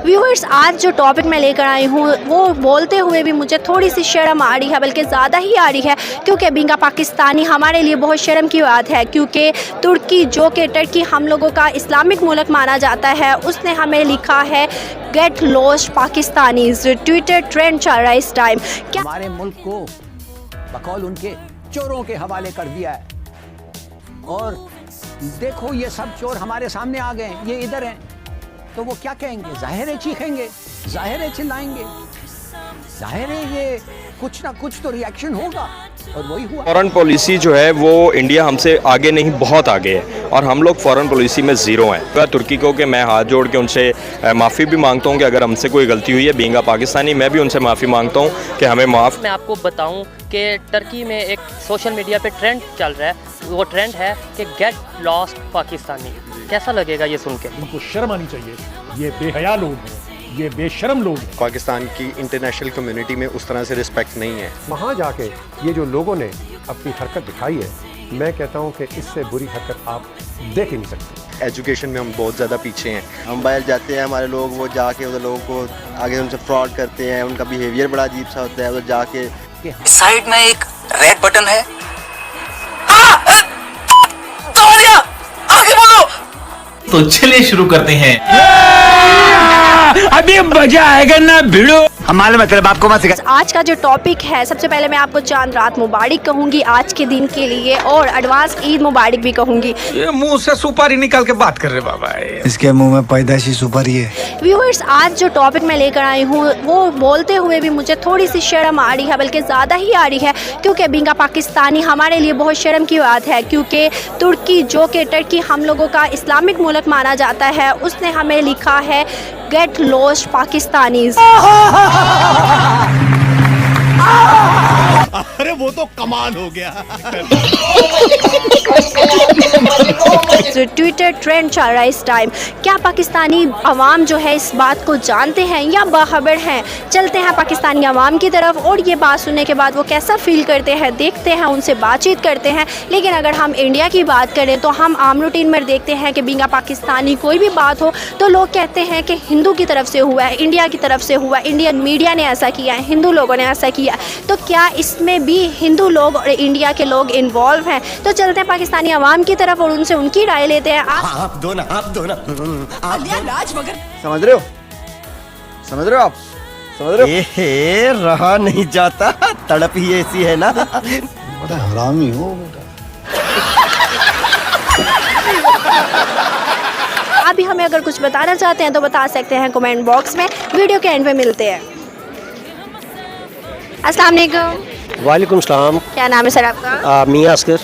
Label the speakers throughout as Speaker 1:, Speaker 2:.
Speaker 1: Viewers, आज जो topic मैं लेकर आई हूँ वो बोलते हुए भी मुझे थोड़ी सी शर्म आ रही है, बल्कि ज़्यादा ही आ रही है, क्योंकि बींगा पाकिस्तानी हमारे लिए बहुत शर्म की बात है। क्योंकि तुर्की, जो कि टर्की हम लोगों का इस्लामिक मुल्क माना जाता है, उसने हमें लिखा है get lost Pakistanis. Twitter trend चल रहा है इस टाइम। क्या
Speaker 2: हमारे मुल्क को बकौल उनके चोरों के हवाले कर दिया है, और देखो ये सब चोर हमारे सामने आ गए, ये इधर हैं, तो वो क्या कहेंगे? जाहिर है चीखेंगे, जाहिर है चिल्लाएंगे, जाहिर है ये कुछ ना कुछ तो रिएक्शन होगा, और वही हुआ।
Speaker 3: फॉरेन पॉलिसी जो है वो इंडिया हमसे आगे नहीं, बहुत आगे है, और हम लोग फॉरेन पॉलिसी में ज़ीरो हैं। अगर तुर्की को कि मैं हाथ जोड़ के उनसे माफ़ी भी मांगता हूं कि अगर हमसे कोई गलती हुई है, बीइंग अ पाकिस्तानी मैं भी उनसे माफ़ी मांगता हूं कि हमें माफ़।
Speaker 4: मैं आपको बताऊं कि टर्की में एक सोशल मीडिया पे ट्रेंड चल रहा है, वो ट्रेंड है कि गेट लॉस्ट पाकिस्तानी। कैसा लगेगा ये सुन के?
Speaker 5: इनको शर्म आनी चाहिए, ये बेहया लोग हैं, ये बेशर्म लोग हैं।
Speaker 6: पाकिस्तान की इंटरनेशनल कम्युनिटी में उस तरह से रिस्पेक्ट नहीं है।
Speaker 7: वहाँ जाके ये जो लोगों ने अपनी हरकत दिखाई है, मैं कहता हूँ कि इससे बुरी हरकत आप देख ही नहीं सकते।
Speaker 6: एजुकेशन में हम बहुत ज़्यादा पीछे हैं।
Speaker 8: हम बाहर जाते हैं, हमारे लोग वो जाके उधर लोगों को आगे उनसे फ्रॉड करते हैं, उनका बिहेवियर बड़ा अजीब सा होता है। उधर जाके
Speaker 9: साइड में एक रेड बटन है, आगे बोलो।
Speaker 10: तो चलिए शुरू करते हैं।
Speaker 2: अभी मजा आएगा ना भिड़ो, हमारे मतलब आपको मत सिखा।
Speaker 1: आज का जो टॉपिक है, सबसे पहले मैं आपको चांद रात मुबारक कहूँगी आज के दिन के लिए, और एडवांस ईद मुबारक भी कहूँगी।
Speaker 2: ये मुंह से सुपारी निकाल के बात कर रहे बाबा,
Speaker 11: इसके मुंह में पैदाइशी सुपारी है।
Speaker 1: व्यूअर्स, आज जो टॉपिक मैं लेकर आई हूँ वो बोलते हुए भी मुझे थोड़ी सी शर्म आ रही है, बल्कि ज़्यादा ही आ रही है, क्योंकि बींगा पाकिस्तानी हमारे लिए बहुत शर्म की बात है। क्योंकि तुर्की, जो कि टर्की हम लोगों का इस्लामिक मुल्क माना जाता है, उसने हमें लिखा है गेट लॉस्ट पाकिस्तानीज।
Speaker 5: अरे वो तो कमाल हो गया।
Speaker 1: ट्विटर ट्रेंड चल रहा है इस टाइम। क्या पाकिस्तानी अवाम जो है इस बात को जानते हैं या बाखबर हैं? चलते हैं पाकिस्तानी अवाम की तरफ, और ये बात सुनने के बाद वो कैसा फील करते हैं देखते हैं, उनसे बातचीत करते हैं। लेकिन अगर हम इंडिया की बात करें तो हम आम रूटीन में देखते हैं कि बींगा पाकिस्तानी कोई भी बात हो तो लोग कहते हैं कि हिंदू की तरफ से हुआ है, इंडिया की तरफ से हुआ है, इंडियन मीडिया ने ऐसा किया है, हिंदू लोगों ने ऐसा किया। तो क्या इसमें भी हिंदू लोग और इंडिया के लोग इन्वॉल्व हैं? तो चलते हैं पाकिस्तानी अवाम की तरफ और उनसे उनकी राय लेते हैं।
Speaker 8: आप दो ना
Speaker 9: राज मगर
Speaker 8: समझ रहे हो, समझ रहे हो आप, समझ रहे हो?
Speaker 11: ए रहा नहीं जाता, तड़प ही ऐसी है ना। बड़ा हरामी हो बेटा।
Speaker 1: अभी हमें अगर कुछ बताना चाहते हैं तो बता सकते हैं कमेंट बॉक्स में। वीडियो के एंड पे मिलते हैं। अस्सलाम वालेकुम।
Speaker 12: वालेकुम सलाम।
Speaker 1: क्या नाम है सर आपका?
Speaker 12: मियां अस्कर।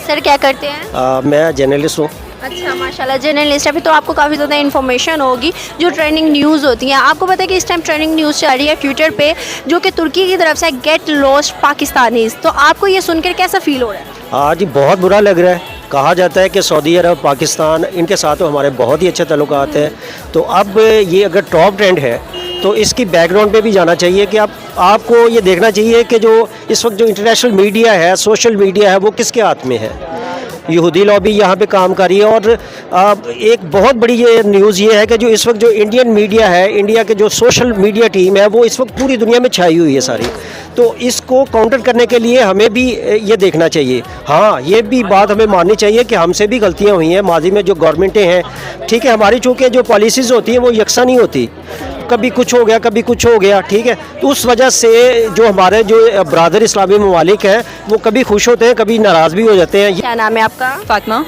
Speaker 1: सर क्या करते हैं?
Speaker 12: मैं जर्नलिस्ट हूँ।
Speaker 1: अच्छा, माशाल्लाह जर्नलिस्ट। अभी तो आपको काफ़ी ज़्यादा इन्फॉर्मेशन होगी जो ट्रेंडिंग न्यूज़ होती हैं। आपको पता है कि इस टाइम ट्रेंडिंग न्यूज़ चल रही है ट्विटर पे, जो कि तुर्की की तरफ से गेट लॉस्ट पाकिस्तानीज। तो आपको ये सुनकर कैसा फील हो रहा है?
Speaker 12: हाँ जी, बहुत बुरा लग रहा है। कहा जाता है कि सऊदी अरब, पाकिस्तान, इनके साथ तो हमारे बहुत ही अच्छे ताल्लुकात हैं। तो अब ये अगर टॉप ट्रेंड है तो इसकी बैकग्राउंड पे भी जाना चाहिए कि आपको ये देखना चाहिए कि जो इस वक्त जो इंटरनेशनल मीडिया है, सोशल मीडिया है, वो किसके हाथ में है। यहूदी लॉबी यहाँ पे काम कर रही है, और एक बहुत बड़ी ये न्यूज़ ये है कि जो इस वक्त जो इंडियन मीडिया है, इंडिया के जो सोशल मीडिया टीम है, वो इस वक्त पूरी दुनिया में छाई हुई है सारी। तो इसको काउंटर करने के लिए हमें भी ये देखना चाहिए। हाँ, ये भी बात हमें माननी चाहिए कि हमसे भी गलतियाँ हुई हैं माजी में। जो गवर्नमेंटें हैं, ठीक है, हमारी चूँकि जो पॉलिसीज़ होती हैं वो यकसा नहीं होती, कभी कुछ हो गया कभी कुछ हो गया, ठीक है। तो उस वजह से जो हमारे जो ब्रादर इस्लामी ममालिक हैं वो कभी खुश होते हैं, कभी नाराज़ भी हो जाते हैं।
Speaker 1: क्या नाम है आपका?
Speaker 13: फातिमा।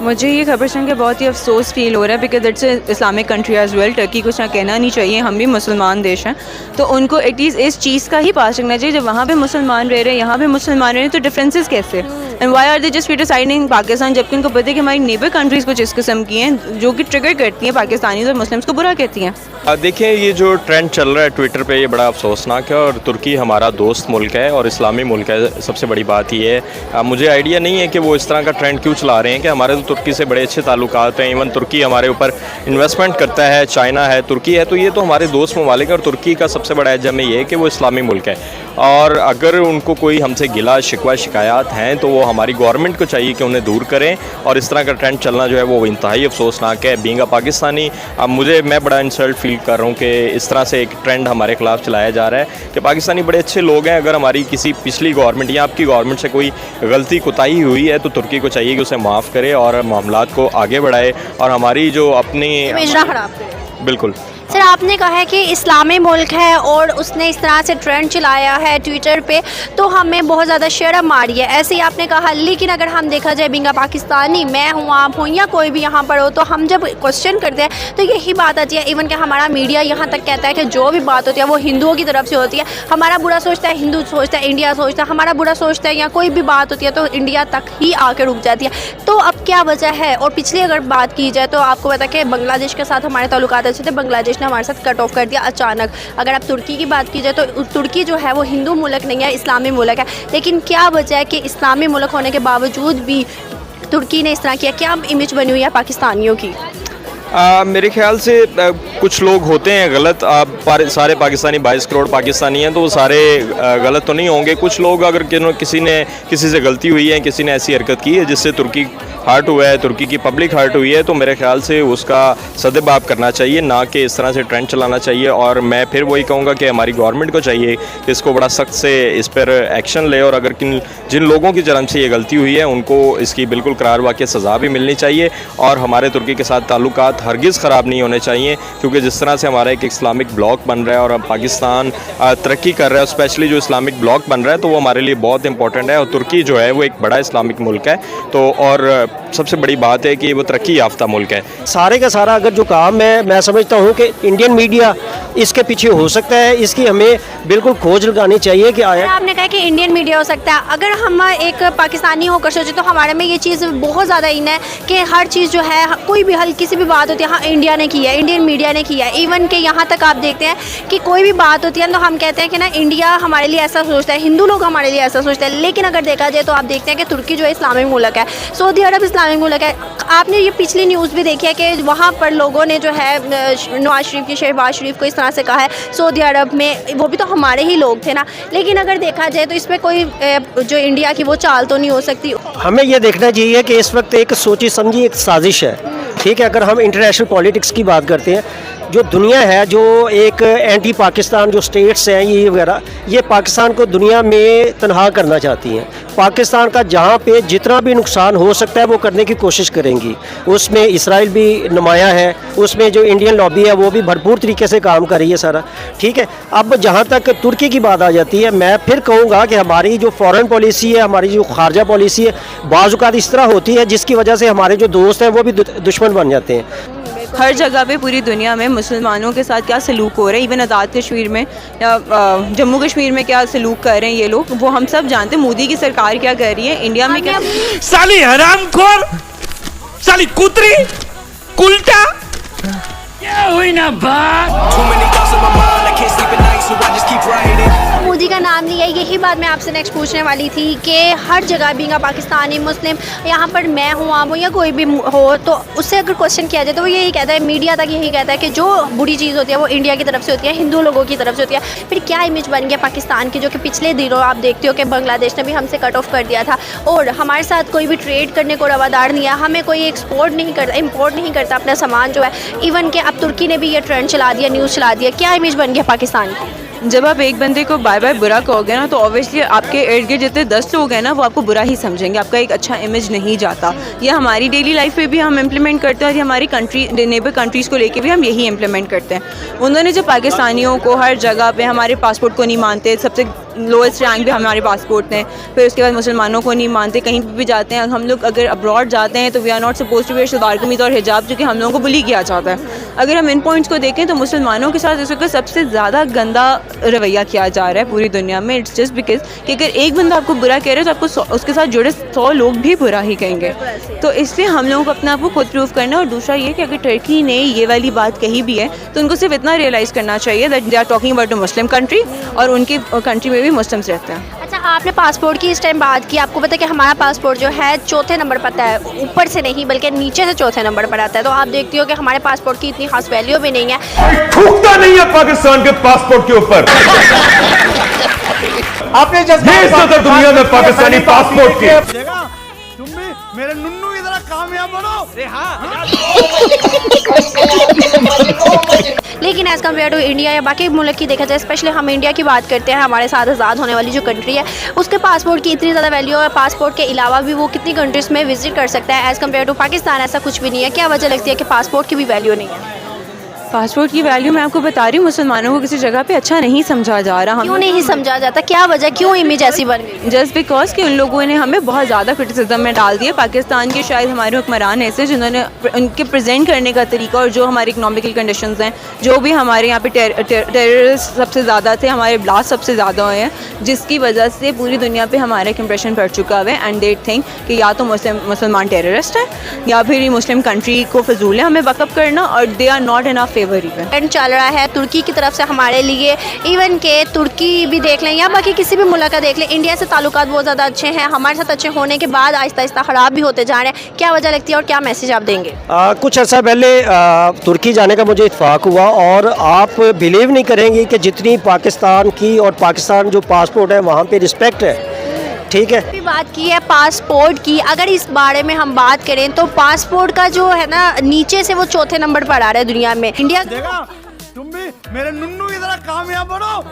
Speaker 13: मुझे ये खबर सुन के बहुत ही अफसोस फील हो रहा है, because it's Islamic country as well. Turkey कुछ ना कहना नहीं चाहिए, हम भी मुसलमान देश हैं, तो उनको एटलीस्ट इस चीज़ का ही पास रखना चाहिए। जब वहाँ पे मुसलमान रह रहे हैं, यहाँ पे मुसलमान रह रहे हैं, तो डिफरेंसेस कैसे? And why are they just criticising Pakistan, जबकि उनको पता है कि हमारी नेबर कंट्रीज़ कुछ इस किस्म की हैं जो कि ट्रिगर करती हैं पाकिस्तानी और मुस्लिम्स को बुरा कहती हैं।
Speaker 3: देखिए, ये जो ट्रेंड चल रहा है ट्विटर पे, ये बड़ा अफसोसनाक है, और तुर्की हमारा दोस्त मुल्क है और इस्लामी मुल्क है। सबसे बड़ी बात ये है, मुझे आइडिया नहीं है कि वो इस तरह का ट्रेंड क्यों चला रहे हैं कि हमारे तो तुर्की से बड़े अच्छे ताल्लुकात हैं। इवन तुर्की हमारे ऊपर इन्वेस्टमेंट करता है, चाइना है, तुर्की है, तो ये तो हमारे दोस्त ममालिक है। और तुर्की का सबसे बड़ा एज हमें ये है कि वो इस्लामी मुल्क है, और अगर उनको कोई हमसे गिला शिकवा शिकायत हैं तो वो हमारी गवर्नमेंट को चाहिए कि उन्हें दूर करें। और इस तरह का ट्रेंड चलना जो है वो इंतहाई अफसोसनाक है। बीइंग अ पाकिस्तानी, अब मैं बड़ा इंसल्ट फील कर रहा हूँ कि इस तरह से एक ट्रेंड हमारे खिलाफ चलाया जा रहा है कि पाकिस्तानी बड़े अच्छे लोग हैं। अगर हमारी किसी पिछली गवर्नमेंट या आपकी गवर्नमेंट से कोई गलती कोताही हुई है तो तुर्की को चाहिए कि उसे माफ़ करे और मामलात को आगे बढ़ाए और हमारी जो अपनी बिल्कुल।
Speaker 1: सर, आपने कहा है कि इस्लामी मुल्क है और उसने इस तरह से ट्रेंड चलाया है ट्विटर पे, तो हमें बहुत ज़्यादा शर्म आ रही है, ऐसे ही आपने कहा। लेकिन अगर हम देखा जाए बीइंग अ पाकिस्तानी, मैं हूँ, आप हूँ या कोई भी यहाँ पर हो, तो हम जब क्वेश्चन करते हैं तो यही बात आती है। इवन कि हमारा मीडिया यहाँ तक कहता है कि जो भी बात होती है वो हिंदुओं की तरफ से होती है। हमारा बुरा सोचता है हिंदू सोचता है, इंडिया सोचता है, हमारा बुरा सोचता है या कोई भी बात होती है तो इंडिया तक ही आकर रुक जाती है। तो अब क्या वजह है? और पिछली अगर बात की जाए तो आपको पता है कि बांग्लादेश के साथ हमारे ताल्लुकात अच्छे थे, बांग्लादेश ने हमारे साथ कट ऑफ कर दिया अचानक। अगर आप तुर्की की बात की जाए तो तुर्की जो है वो हिंदू मुल्क नहीं है, इस्लामी मुल्क है। लेकिन क्या वजह है कि इस्लामी मुल्क होने के बावजूद भी तुर्की ने इस तरह किया? क्या इमेज बनी हुई है पाकिस्तानियों की?
Speaker 3: मेरे ख्याल से कुछ लोग होते हैं गलत। सारे पाकिस्तानी 22 करोड़ पाकिस्तानी हैं तो वो सारे गलत तो नहीं होंगे। कुछ लोग अगर किसी से गलती हुई है, किसी ने ऐसी हरकत की है जिससे तुर्की हर्ट हुआ है, तुर्की की पब्लिक हर्ट हुई है, तो मेरे ख्याल से उसका सद्भाव करना चाहिए, ना कि इस तरह से ट्रेंड चलाना चाहिए। और मैं फिर वही कहूँगा कि हमारी गवर्नमेंट को चाहिए कि इसको बड़ा सख्त से इस पर एक्शन ले और अगर जिन लोगों की तरफ से ये गलती हुई है उनको इसकी बिल्कुल करार वाक़ई सज़ा भी मिलनी चाहिए। और हमारे तुर्की के साथ ताल्लुकात हरगिज़ ख़राब नहीं होने चाहिए, क्योंकि जिस तरह से हमारा एक इस्लामिक ब्लॉक बन रहा है और अब पाकिस्तान तरक्की कर रहा है, स्पेशली जो इस्लामिक ब्लॉक बन रहा है, तो वो हमारे लिए बहुत इंपॉर्टेंट है। और तुर्की जो है वो एक बड़ा इस्लामिक मुल्क है, तो और सबसे बड़ी बात है कि वो तरक्की याफ्ता मुल्क है।
Speaker 12: सारे का सारा अगर जो काम है, मैं समझता हूँ कि इंडियन मीडिया इसके पीछे हो सकता है, इसकी हमें बिल्कुल खोज लगानी चाहिए कि आया।
Speaker 1: आपने कहा कि इंडियन मीडिया हो सकता है। अगर हम एक पाकिस्तानी होकर सोचे तो हमारे में ये चीज़ बहुत ज़्यादा इन है कि हर चीज़ जो है, कोई भी हल्की सी भी बात होती है, हाँ इंडिया ने की है, इंडियन मीडिया ने किया है। इवन के यहाँ तक आप देखते हैं कि कोई भी बात होती है तो हम कहते हैं कि ना इंडिया हमारे लिए ऐसा सोचता है, हिंदू लोग हमारे लिए ऐसा सोचते हैं। लेकिन अगर देखा जाए तो आप देखते हैं कि तुर्की जो है इस्लामिक मुल्क है, सऊदी अरब इस्लामिक मुल्क है। आपने ये पिछली न्यूज़ भी देखी है कि वहाँ पर लोगों ने जो है नवाज शरीफ की, शहबाज शरीफ को इस तरह से कहा है सऊदी अरब में, वो भी तो हमारे ही लोग थे ना। लेकिन अगर देखा जाए तो इसमें कोई जो इंडिया की वो चाल तो नहीं हो सकती।
Speaker 12: हमें ये देखना चाहिए कि इस वक्त एक सोची समझी एक साजिश है, ठीक है। अगर हम इंटरनेशनल पॉलिटिक्स की बात करते हैं, जो दुनिया है, जो एक एंटी पाकिस्तान जो स्टेट्स हैं ये वगैरह, ये पाकिस्तान को दुनिया में तनहा करना चाहती हैं। पाकिस्तान का जहाँ पे जितना भी नुकसान हो सकता है वो करने की कोशिश करेंगी। उसमें इसराइल भी नुमाया है, उसमें जो इंडियन लॉबी है वो भी भरपूर तरीके से काम कर रही है सारा, ठीक है। अब जहाँ तक तुर्की की बात आ जाती है, मैं फिर कहूँगा कि हमारी जो फॉरेन पॉलिसी है, हमारी जो खारजा पॉलिसी है, बाज़ औक़ात इस तरह होती है जिसकी वजह से हमारे जो दोस्त हैं वो भी दुश्मन बन जाते हैं।
Speaker 13: हर जगह पे पूरी दुनिया में मुसलमानों के साथ क्या सलूक हो रहा है, इवन आज़ाद कश्मीर में या जम्मू कश्मीर में क्या सलूक कर रहे हैं ये लोग, वो हम सब जानते हैं। मोदी की सरकार क्या कर रही है, इंडिया में क्या।
Speaker 9: साली हरामखोर, साली कुतरी, कुलटा, क्या हुई ना बात।
Speaker 1: मोदी का नाम लिया, यही बात मैं आपसे नेक्स्ट पूछने वाली थी कि हर जगह बीइंग पाकिस्तानी मुस्लिम, यहाँ पर मैं हूँ, आप हो या कोई भी हो, तो उससे अगर क्वेश्चन किया जाए तो वो यही कहता है, मीडिया तक यही कहता है कि जो बुरी चीज़ होती है वो इंडिया की तरफ से होती है, हिंदू लोगों की तरफ से होती है। फिर क्या इमेज बन गया पाकिस्तान की, जो कि पिछले दिनों आप देखते हो कि बांग्लादेश ने भी हमसे कट ऑफ कर दिया था और हमारे साथ कोई भी ट्रेड करने को रवादार नहीं है, हमें कोई एक्सपोर्ट नहीं करता, इम्पोर्ट नहीं करता अपना सामान जो है। इवन कि अब तुर्की ने भी ये ट्रेंड चला दिया, न्यूज़ चला दिया। क्या इमेज बन गया पाकिस्तान की?
Speaker 13: जब आप एक बंदे को बार बार बुरा कहोगे ना, तो ऑब्वियसली आपके इर्द गिर्द जितने 10 लोग हैं ना वो आपको बुरा ही समझेंगे, आपका एक अच्छा इमेज नहीं जाता। ये हमारी डेली लाइफ पे भी हम इम्प्लीमेंट करते हैं और ये हमारी कंट्री, नेबर कंट्रीज़ को लेके भी हम यही इम्प्लीमेंट करते हैं। उन्होंने जो पाकिस्तानियों को हर जगह पे हमारे पासपोर्ट को नहीं मानते, सबसे लोएस्ट रैंक भी हमारे पासपोर्ट हैं, फिर उसके बाद मुसलमानों को नहीं मानते, कहीं भी जाते हैं हम लोग, अगर अब्रॉड जाते हैं तो we are not suppose to wear salwar kameez और हिजाब, जो कि हम लोगों को बुली किया जाता है। अगर हम इन पॉइंट्स को देखें तो मुसलमानों के साथ इस वक्त सबसे ज़्यादा गंदा रवैया किया जा रहा है पूरी दुनिया में। इट्स जस्ट बिकॉज कि अगर एक बंदा आपको बुरा कह रहा है तो आपको उसके साथ जुड़े 100 लोग भी बुरा ही कहेंगे। तो इसलिए हम लोगों को अपने आप को खुद प्रूव करना। और दूसरा ये कि अगर टर्की ने ये वाली बात कही भी है तो उनको सिर्फ इतना रियलाइज़ करना चाहिए that they are talking about a Muslim country और उनकी कंट्री में भी मुस्लिम्स रहते हैं।
Speaker 1: अच्छा, आपने पासपोर्ट की इस टाइम बात की, आपको पता है कि हमारा पासपोर्ट जो है चौथे नंबर पर आता है, ऊपर से नहीं बल्कि नीचे से चौथे नंबर पर आता है। तो आप देखती हो कि हमारे पासपोर्ट की इतनी खास वैल्यू भी नहीं है।
Speaker 5: थूकता नहीं है पाकिस्तान के पासपोर्ट के ऊपर। आपने दुनिया में पाकिस्तानी पासपोर्ट की।
Speaker 11: तुम भी मेरे नुन्नू की तरह कामयाब बनो।
Speaker 1: लेकिन एज़ कम्पेयर टू इंडिया या बाकी मुल्क की देखा जाए, स्पेशली हम इंडिया की बात करते हैं, हमारे साथ आज़ाद होने वाली जो कंट्री है उसके पासपोर्ट की इतनी ज़्यादा वैल्यू है। पासपोर्ट के अलावा भी वो कितनी कंट्रीज़ में विजिट कर सकता है। एज़ कम्पेयर टू पाकिस्तान ऐसा कुछ भी नहीं है। क्या वजह लगती है कि पासपोर्ट की भी वैल्यू नहीं है?
Speaker 13: पासपोर्ट की वैल्यू मैं आपको बता रही हूँ, मुसलमानों को किसी जगह पे अच्छा नहीं समझा जा रहा।
Speaker 1: क्यों नहीं समझा जाता? क्या वजह, क्यों इमेज ऐसी बन गई?
Speaker 13: जस्ट बिकॉज कि उन लोगों ने हमें बहुत ज़्यादा क्रिटिसिज्म में डाल दिया। पाकिस्तान के शायद हमारे हुक्मरान ऐसे जिन्होंने उनके प्रेजेंट करने का तरीका और जो हमारी इकनॉमिकल कंडीशंस हैं, जो भी हमारे यहाँ पे टेररिस्ट सबसे ज़्यादा थे, हमारे ब्लास्ट सबसे ज़्यादा हुए हैं, जिसकी वजह से पूरी दुनिया पर हमारा एक इंप्रेशन पड़ चुका है। एंड दे थिंक कि या तो मुसलमान टेररिस्ट है या फिर मुस्लिम कंट्री को फजूल है हमें बैकअप करना, और they are not in our favour even.
Speaker 1: चल रहा है तुर्की की तरफ से हमारे लिए, इवन के तुर्की भी देख लें या बाकी किसी भी मुल्क का देख लें, इंडिया से ताल्लुकात बहुत ज़्यादा अच्छे हैं। हमारे साथ अच्छे होने के बाद आहिस्ता आहिस्ता ख़राब भी होते जा रहे हैं। क्या वजह लगती है और क्या मैसेज आप देंगे?
Speaker 12: कुछ अर्सा पहले तुर्की जाने का मुझे इत्फाक हुआ, और आप बिलीव नहीं करेंगी कि जितनी पाकिस्तान की और पाकिस्तान जो पासपोर्ट है वहाँ पे रिस्पेक्ट है। ठीक है,
Speaker 1: बात की है पासपोर्ट की, अगर इस बारे में हम बात करें तो पासपोर्ट का जो है ना नीचे से वो चौथे नंबर पर आ रहा है दुनिया में। इंडिया
Speaker 11: तुम भी मेरे नुन्नू की तरह कामयाब बनो।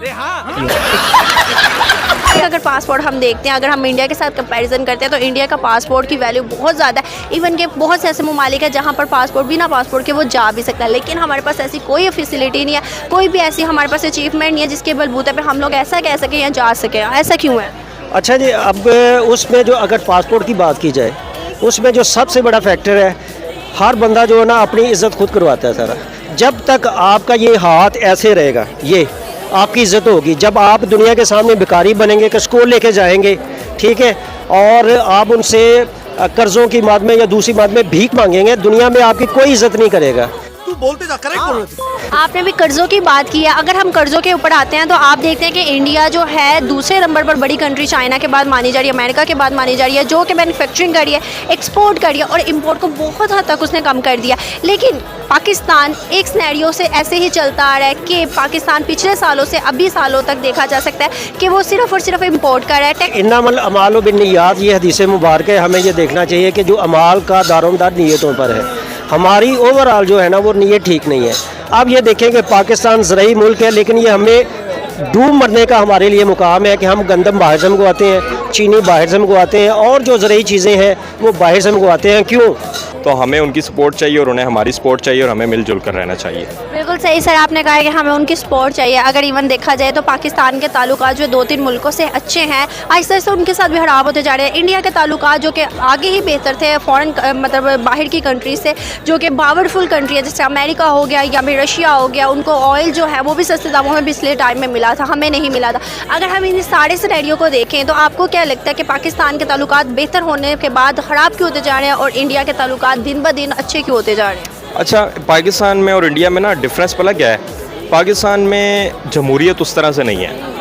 Speaker 1: अगर पासपोर्ट हम देखते हैं, अगर हम इंडिया के साथ कंपैरिजन करते हैं तो इंडिया का पासपोर्ट की वैल्यू बहुत ज़्यादा है। इवन के बहुत से ऐसे ममालिक है जहाँ पर पासपोर्ट बिना पासपोर्ट के वो जा भी सकता है, लेकिन हमारे पास ऐसी कोई फैसिलिटी नहीं है, कोई भी ऐसी हमारे पास अचीवमेंट नहीं है जिसके बलबूते पर हम लोग ऐसा कह सकें या जा सकें। ऐसा क्यों है?
Speaker 12: अच्छा जी, अब उसमें जो अगर पासपोर्ट की बात की जाए, उसमें जो सबसे बड़ा फैक्टर है, हर बंदा जो है ना अपनी इज़्ज़त खुद करवाता है सारा। जब तक आपका ये हाथ ऐसे रहेगा, ये आपकी इज़्ज़त होगी। जब आप दुनिया के सामने भिखारी बनेंगे, कस्कोल लेके जाएंगे, ठीक है, और आप उनसे कर्ज़ों की माद में या दूसरी माद में भीख मांगेंगे, दुनिया में आपकी कोई इज़्ज़त नहीं करेगा।
Speaker 11: तू बोलते जा, करेक्ट बोल रहे थे।
Speaker 1: आपने भी कर्ज़ों की बात की है। अगर हम कर्ज़ों के ऊपर आते हैं तो आप देखते हैं कि इंडिया जो है दूसरे नंबर पर बड़ी कंट्री चाइना के बाद मानी जा रही है, अमेरिका के बाद मानी जा रही है, जो कि मैन्युफैक्चरिंग कर रही है, एक्सपोर्ट कर रही है, और इंपोर्ट को बहुत हद तक उसने कम कर दिया। लेकिन पाकिस्तान एक सिनेरियो से ऐसे ही चलता आ रहा है कि पाकिस्तान पिछले सालों से अभी सालों तक देखा जा सकता है कि वो सिर्फ और सिर्फ इम्पोर्ट कर रहा है।
Speaker 12: इन्नमल अमाल बिन्नियात, ये हदीस मुबारक है। हमें ये देखना चाहिए कि जो अमाल का दारोमदार नीयतों पर है, हमारी ओवरऑल जो है ना वो नीयत ठीक नहीं है। अब ये देखें कि पाकिस्तान ज़रई मुल्क है, लेकिन ये हमें डूब मरने का हमारे लिए मुकाम है कि हम गंदम बाहर से मंगवाते हैं, चीनी बाहर से मंगवाते हैं, और जो ज़रई चीज़ें हैं वो बाहर से मंगवाते हैं। क्यों?
Speaker 3: तो हमें उनकी सपोर्ट चाहिए और उन्हें हमारी सपोर्ट चाहिए, और हमें मिलजुल कर रहना चाहिए।
Speaker 1: बिल्कुल सही सर, आपने कहा है कि हमें उनकी सपोर्ट चाहिए। अगर इवन देखा जाए तो पाकिस्तान के ताल्लुकात जो 2-3 मुल्कों से अच्छे हैं, आहिस्ता आहिस्ता उनके साथ भी खराब होते जा रहे हैं। इंडिया के ताल्लुकात जो कि आगे ही बेहतर थे फॉरेन मतलब बाहर की कंट्री से, जो कि पावरफुल कंट्री है, जैसे अमेरिका हो गया या फिर रशिया हो गया, उनको ऑयल जो है वो भी सस्ते दामों में पिछले टाइम में मिला था, हमें नहीं मिला था। अगर हम इन सारे सिनेरियो को देखें तो आपको क्या लगता है कि पाकिस्तान के ताल्लुकात बेहतर होने के बाद ख़राब क्यों होते जा रहे हैं और इंडिया के ताल्लुकात दिन ब दिन अच्छे क्यों होते जा रहे हैं?
Speaker 3: अच्छा, पाकिस्तान में और इंडिया में ना डिफरेंस पता क्या है? पाकिस्तान में जमहूरियत उस तरह से नहीं है।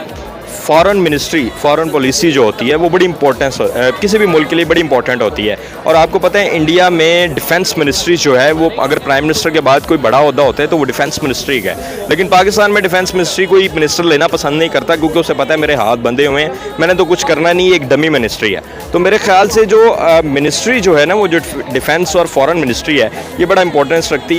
Speaker 3: फॉरेन मिनिस्ट्री, फॉरेन पॉलिसी जो होती है वो बड़ी इंपॉर्टेंस किसी भी मुल्क के लिए बड़ी इंपॉर्टेंट होती है। और आपको पता है इंडिया में डिफेंस मिनिस्ट्री जो है वो अगर प्राइम मिनिस्टर के बाद कोई बड़ा ओहदा होता है तो वो डिफेंस मिनिस्ट्री का है। लेकिन पाकिस्तान में डिफेंस मिनिस्ट्री कोई मिनिस्टर लेना पसंद नहीं करता, क्योंकि उसे पता है मेरे हाथ बंधे हुए हैं, मैंने तो कुछ करना नहीं, एक डमी मिनिस्ट्री है। तो मेरे ख्याल से जो मिनिस्ट्री जो है ना वो जो डिफेंस और फॉरेन मिनिस्ट्री है ये बड़ा इंपॉर्टेंस रखती है।